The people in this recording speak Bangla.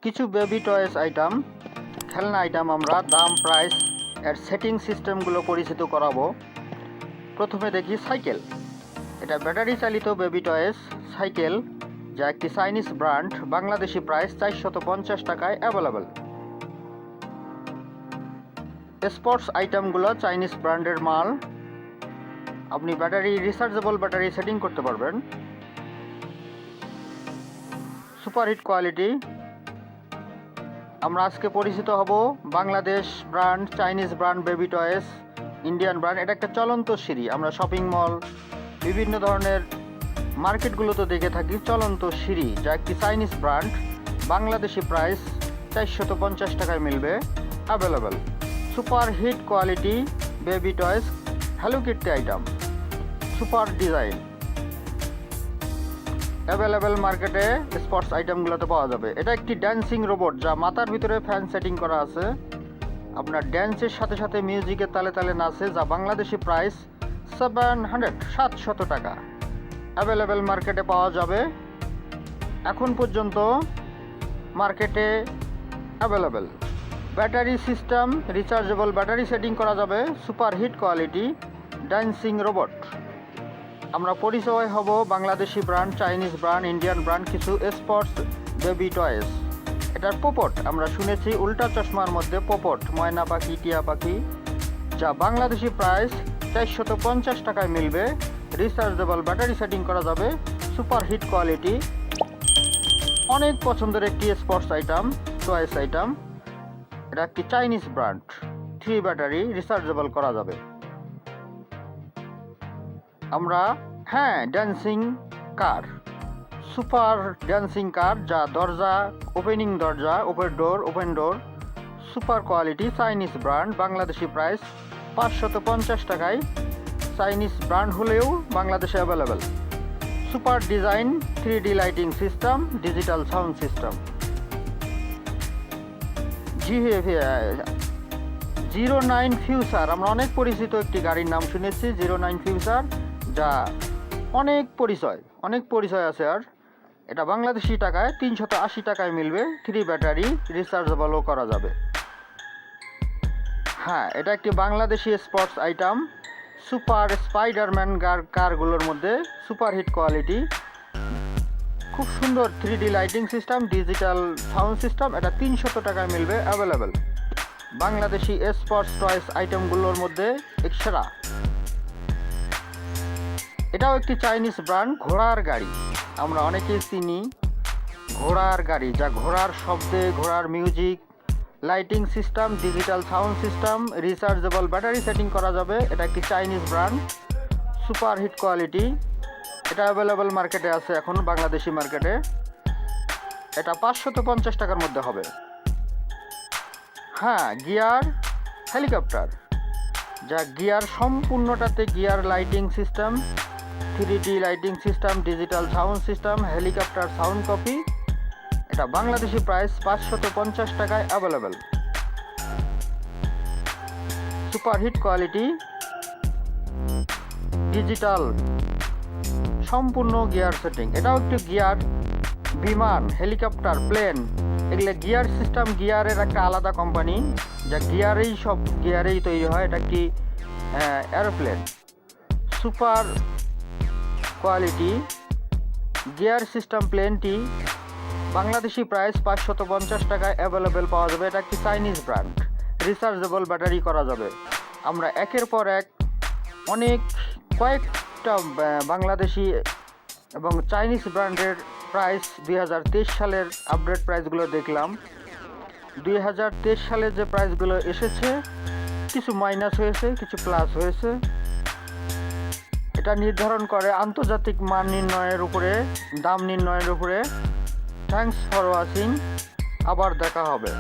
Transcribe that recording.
কিছু বেবি টয়েস আইটেম, খেলনা আইটেম আমরা দাম, প্রাইস এর সেটিং সিস্টেমগুলো পরিচিত করাবো। প্রথমে দেখি সাইকেল। এটা ব্যাটারি চালিত বেবি টয়েস সাইকেল, যা একটি চাইনিজ ব্র্যান্ড। বাংলাদেশি প্রাইস 450 টাকায় অ্যাভেলেবল। স্পোর্টস আইটেমগুলো চাইনিজ ব্র্যান্ডের মাল। আপনি ব্যাটারি রিচার্জেবল ব্যাটারি সেটিং করতে পারবেন। Superhit quality. আমরা আজকে পরিচিত হব Bangladesh brand, Chinese brand baby toys, Indian brand. এটা একটা চলন্ত সিঁড়ি। আমরা শপিং মল, বিভিন্ন ধরনের মার্কেটগুলোতে দেখে থাকি চলন্ত সিঁড়ি, যা একটি চাইনিজ ব্র্যান্ড। বাংলাদেশি প্রাইস 450 টাকায় মিলবে, available. Super hit quality baby toys, hello kitty item, super design, available মার্কেটে স্পোর্টস আইটেমগুলোতে পাওয়া যাবে। এটা একটি ড্যান্সিং রোবট, যা মাথার ভিতরে ফ্যান সেটিং করা আছে। আপনার ড্যান্সের সাথে সাথে মিউজিকের তালে তালে নাচে, যা বাংলাদেশি প্রাইস 700 টাকা। অ্যাভেলেবল মার্কেটে পাওয়া যাবে। এখন পর্যন্ত মার্কেটে available. Battery system, rechargeable battery setting করা যাবে। Super hit quality dancing robot. আমরা পরিচয় হব Bangladeshi brand, Chinese brand, Indian brand, কিছু স্পোর্টস বেবি টয়েস। এটার পোপট আমরা শুনেছি, উল্টা চশমার মধ্যে পোপট, ময়না পাখি, টিয়া পাখি, যা বাংলাদেশি প্রাইস 450 টাকায় মিলবে। রিচার্জেবল ব্যাটারি সেটিং করা যাবে। সুপার হিট কোয়ালিটি, অনেক পছন্দের একটি স্পোর্টস আইটেম, টয়েস আইটেম। এটা একটি চাইনিজ ব্র্যান্ড। 3 ব্যাটারি রিচার্জেবল করা যাবে। আমরা ড্যান্সিং কার, সুপার ড্যান্সিং কার, যা দরজা ওপেনিং, দরজা ওপেন ডোর, super quality, Chinese brand. Bangladeshi price 550 টাকায়। চাইনিজ ব্র্যান্ড হলেও বাংলাদেশে available. Super design 3D lighting system, digital sound system. 09 future, আমরা অনেক পরিচিত একটি গাড়ির নাম শুনেছি, 09 ফিউচার, যা অনেক পরিচয় আছে। আর এটা বাংলাদেশি টাকায় 380 টাকায় মিলবে। 3 ব্যাটারি রিচার্জেবলও করা যাবে। এটা একটি Bangladeshi sports item. Super spiderman কারগুলোর মধ্যে সুপার হিট কোয়ালিটি, খুব সুন্দর 3D lighting system, digital sound system. এটা 300 টাকায় মিলবে, অ্যাভেলেবেল। বাংলাদেশি স্পোর্টস টয়েস আইটেমগুলোর মধ্যে সেরা। এটাও একটি চাইনিজ ব্র্যান্ড, ঘোড়ার গাড়ি। আমরা অনেকেই চিনি ঘোড়ার গাড়ি, যা ঘোড়ার শব্দে, ঘোড়ার music, lighting system, digital sound system, rechargeable battery setting করা যাবে। এটা একটি Chinese brand, super hit quality. এটা অ্যাভেলেবল মার্কেটে আছে এখন, বাংলাদেশি মার্কেটে। এটা 550 টাকার মধ্যে হবে। গিয়ার হেলিকপ্টার, যা গিয়ার সম্পূর্ণটাতে gear lighting system, 3D lighting system, digital sound system, helicopter sound copy. এটা বাংলাদেশি প্রাইস 550 টাকায় available. Super hit quality, digital সম্পূর্ণ গিয়ার সেটিং। এটাও একটি গিয়ার, বিমান, হেলিকপ্টার, প্লেন, এগুলো গিয়ার সিস্টেম। গিয়ারের একটা আলাদা কোম্পানি, যা সব গিয়ারেই তৈরি হয়। এটা একটি aeroplane. Super quality gear system প্লেনটি বাংলাদেশি প্রাইস 550 টাকায় অ্যাভেলেবেল পাওয়া যাবে। এটা একটি চাইনিজ ব্র্যান্ড, রিচার্জেবল ব্যাটারি করা যাবে। আমরা একের পর এক কয়েকটা বাংলাদেশি এবং চাইনিজ ব্র্যান্ডের প্রাইস 2023 সালের আপডেট প্রাইসগুলো দেখলাম। 2023 সালে যে প্রাইসগুলো এসেছে, কিছু মাইনাস হয়েছে, কিছু প্লাস হয়েছে। এটা নির্ধারণ করে আন্তর্জাতিক মান নির্ণয়ের উপরে, দাম নির্ণয়ের উপরে। Thanks for watching. আবার দেখা হবে।